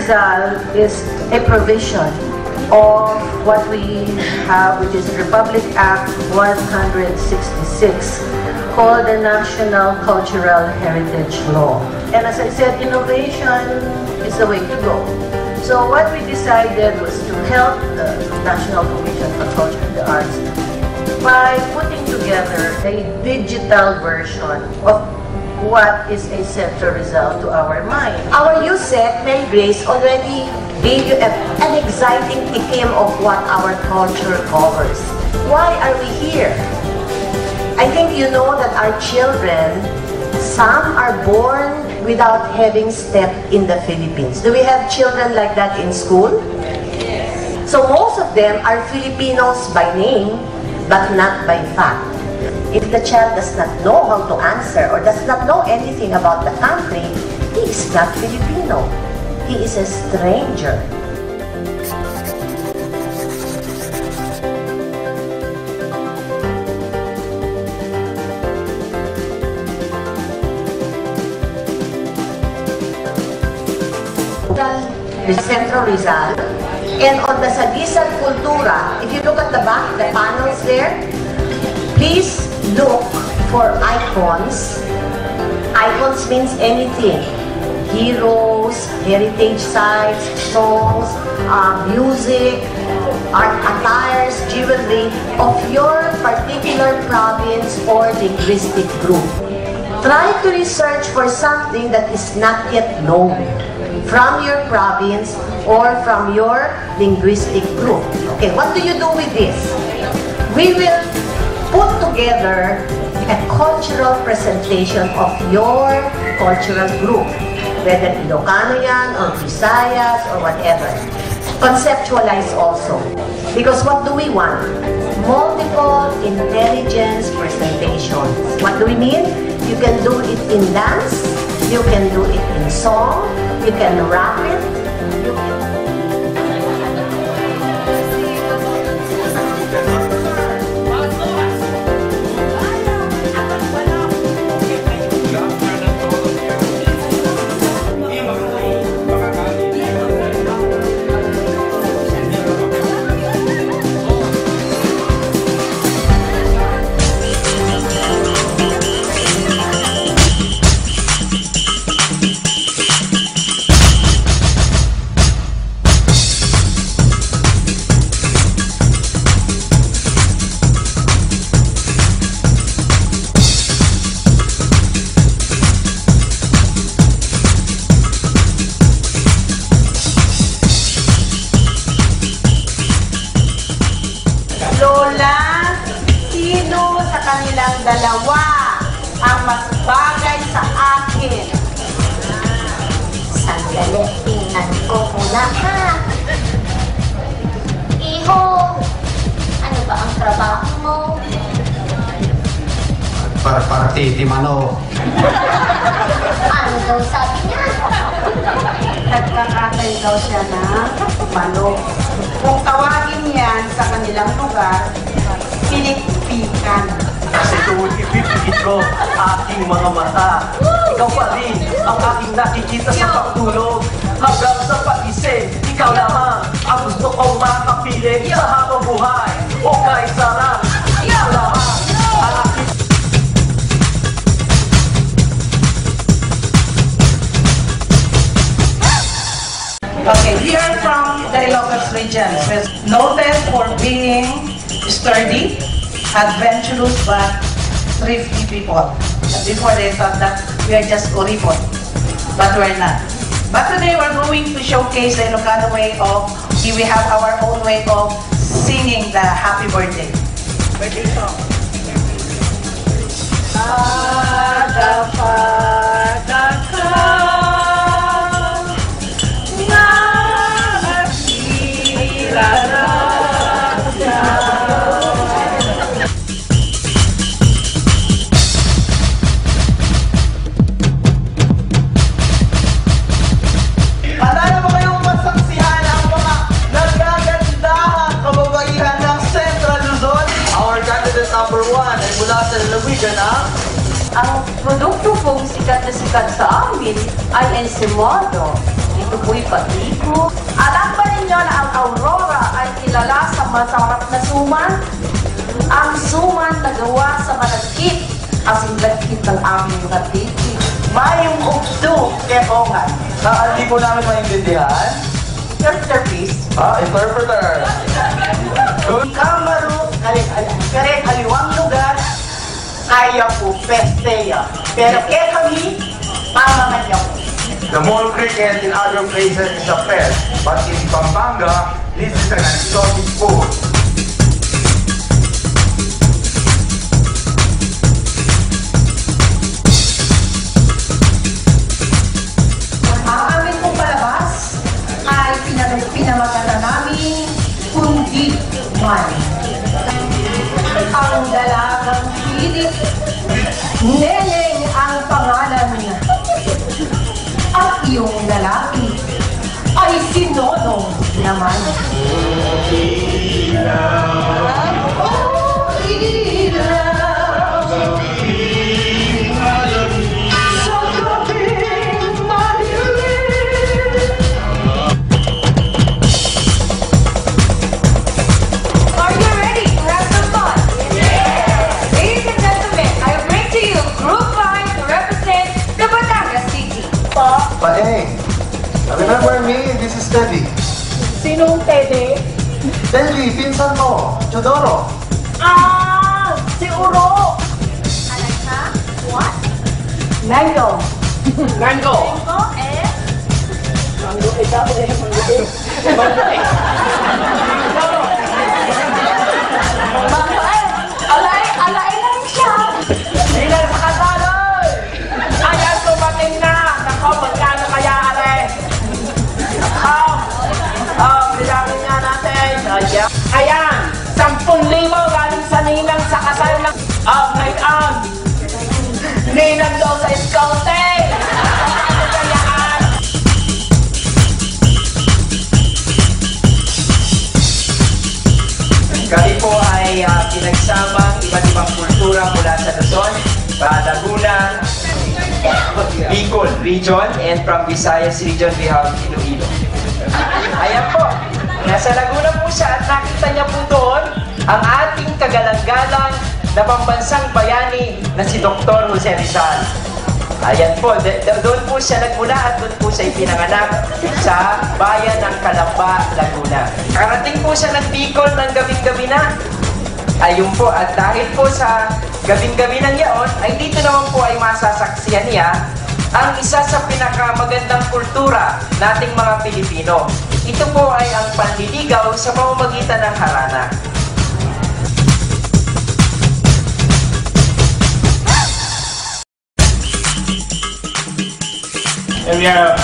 Rizal is a provision of what we have, which is Republic Act 166, called the National Cultural Heritage Law. And as I said, innovation is the way to go. So what we decided was to help the National Commission for Culture and the Arts by putting together a digital version of what is a Centro Rizal to our mind. Our USEC, Mary Grace, already gave you an exciting theme of what our culture covers. Why are we here? I think you know that our children, some are born without having stepped in the Philippines. Do we have children like that in school? Yes. So most of them are Filipinos by name, but not by fact. If the child does not know how to answer or does not know anything about the country, he is not Filipino. He is a stranger. The Centro Rizal, and on the Sadisal Cultura, if you look at the back, the panels there, please look for icons. Icons means anything. Heroes, heritage sites, songs, music, art attires, jewelry of your particular province or linguistic group. Try to research for something that is not yet known from your province or from your linguistic group. Okay, what do you do with this? We will put together a cultural presentation of your cultural group, whether Ilocano yan or Visayas or whatever. Conceptualize also. Because what do we want? Multiple intelligence presentations. What do we mean? You can do it in dance, you can do it in song, you can rap it, you can... Lola, sino sa kanilang dalawa ang mas bagay sa akin? Sandali, tingnan ko muna ha. Iho, ano ba ang trabaho mo? Para titi mano. Ano daw sabi niya? Nagkakatay daw siya ng manok. Kung tawagin yan sa kanilang lugar, pinikpikan. Kasi tuwing ipipigit ko aking mga mata, ikaw pa rin ang aking nakikita sa pagtulog. Hanggang sa pag-isip, ikaw lamang ang gusto kong makapiling sa habang buhay. O kahit sarap, ikaw lamang ang aking... Okay, we are from the Ilocos region, noted for being sturdy, adventurous, but thrifty people. Before they thought that we are just Oripon, but we're not. But today we're going to showcase the Ilocano way of, we have our own way of singing the happy birthday. Birthday song. Number 1 ay mula sa lalawigan ang... Ang produkto pong sikat na sikat sa amin ay ensimado. Ito ito po'y pag-iko. Alam ba ninyo na ang Aurora ay kilala sa masarap na suman? Ang suman na gawa sa malagkit, asing lagkit ng aming mga tiki. Mayong ugdo, kepongan. Hindi po namin maintindihan. Interpreter, please. Interpreter. Kamaru, kare kaliwang lugar, kaya po pesteya. Pero kaya kami, pamangan niyo. The mole cricket in other places is a pet, but in Pampanga, this is an exotic food. Ang amin pong palabas ay pinamagana namin kundi man. Ang dalagang Philip, Neneng ang pangalan niya. At yung lalaki ay si Nonong naman. Are you ready to have some fun? Yes! Ladies and gentlemen, I bring to you Group 5 to represent the Batangas City. Baeng, remember me? This is Teddy. Sinong Tede? Teddy, pinsan mo. Chodoro. Si Uro. Alexa, what? Mango. Mango. Mango and... Mango, ikaw eh. Mango eh. Alay lang siya. Ilan sa kasaloy. Ayan, sumating na. Nako, magkano kaya, are? Bilangin nga natin. Ayan, 10,000 galing sa ninang sa kasal ng... ngayon. Ninang daw sa scouting. Kami po ay pinagsamang iba't ibang kultura mula sa Luzon, Laguna, Bicol region, and from Visayas region we have Iloilo. Ayan po, nasa Laguna po siya at nakita niya po doon ang ating kagalang-galang na pambansang bayani na si Dr. Jose Rizal. Ayan po, doon po siya nagmula at doon po siya ipinanganak sa bayan ng Calamba, Laguna. Karating po siya ng Bicol ng gabing-gabi na. Ayun po, at dahil po sa gabing-gabi na niyaon, ay dito naman po ay masasaksihan niya ang isa sa pinakamagandang kultura nating mga Pilipino. Ito po ay ang panliligaw sa pamamagitan ng harana. And we are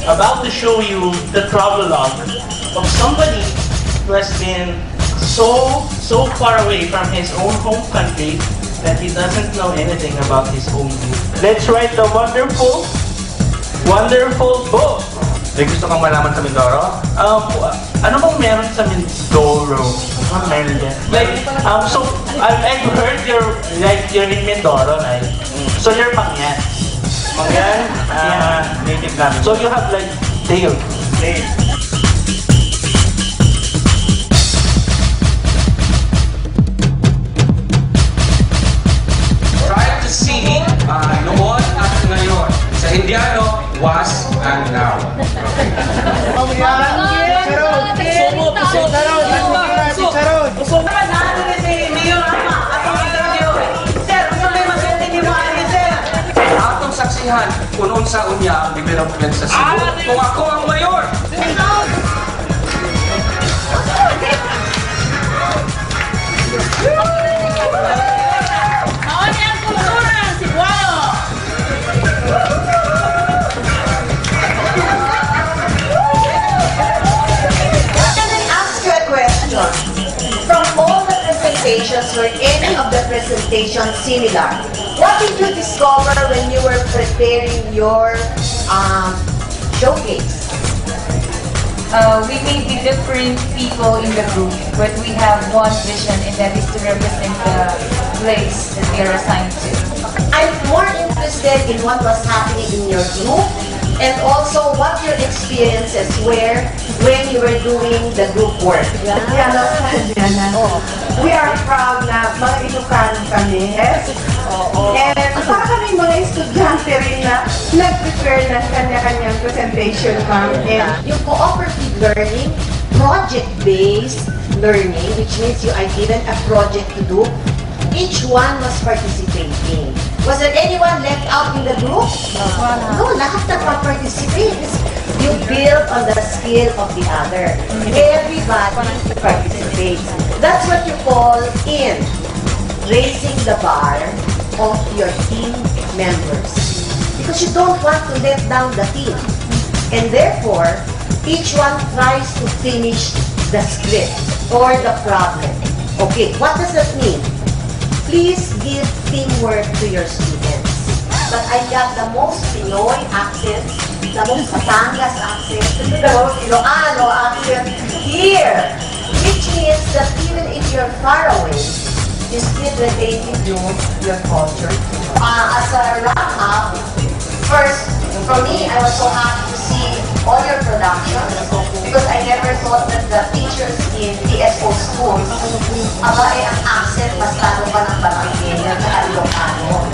about to show you the travelogue of somebody who has been so far away from his own home country that he doesn't know anything about his home country. Let's write the wonderful book. May gusto kang malaman sa Mindoro? Ano bang meron sa Mindoro? Ano meron dyan? Like, so I've heard you're in Mindoro, right? So you're Mangyan. Mangyan, native namin. So you have like tail. Right to see noon at ngayon. Sa Indiano, was and now. Atong saksihan kung unsa unya ang development sa Cebu. Kung ako ang mayor. From all the presentations, were any of the presentations similar? What did you discover when you were preparing your showcase? We may be different people in the group, but we have one vision, and that is to represent the place that we are assigned to. I'm more interested in what was happening in your group And also what your experiences were when you were doing the group work. We are proud na mga Ilocano kami. Yes. And para kami mga estudyante rin na nag-prepare ng kanya-kanyang presentation, ma'am. And Yung cooperative learning, project-based learning, which means you are given a project to do. Each one was participating. Was there anyone left out in the group? No, lahat nagpa-participate. You build on the skill of the other. Everybody participates. That's what you call in raising the bar of your team members. Because you don't want to let down the team. And therefore, each one tries to finish the script or the problem. Okay, what does that mean? Please give teamwork to your students. But I got the most Pinoy accent, the most Batangas accent, the most Ilocano accent here. Which means that even if you're far away, you still relate to your culture. As a wrap-up, first, for me, I was so happy to see all your productions because I never thought that the teachers in TSO schools, ang accent, mas lalo pa ng Batangueña at Ilocano.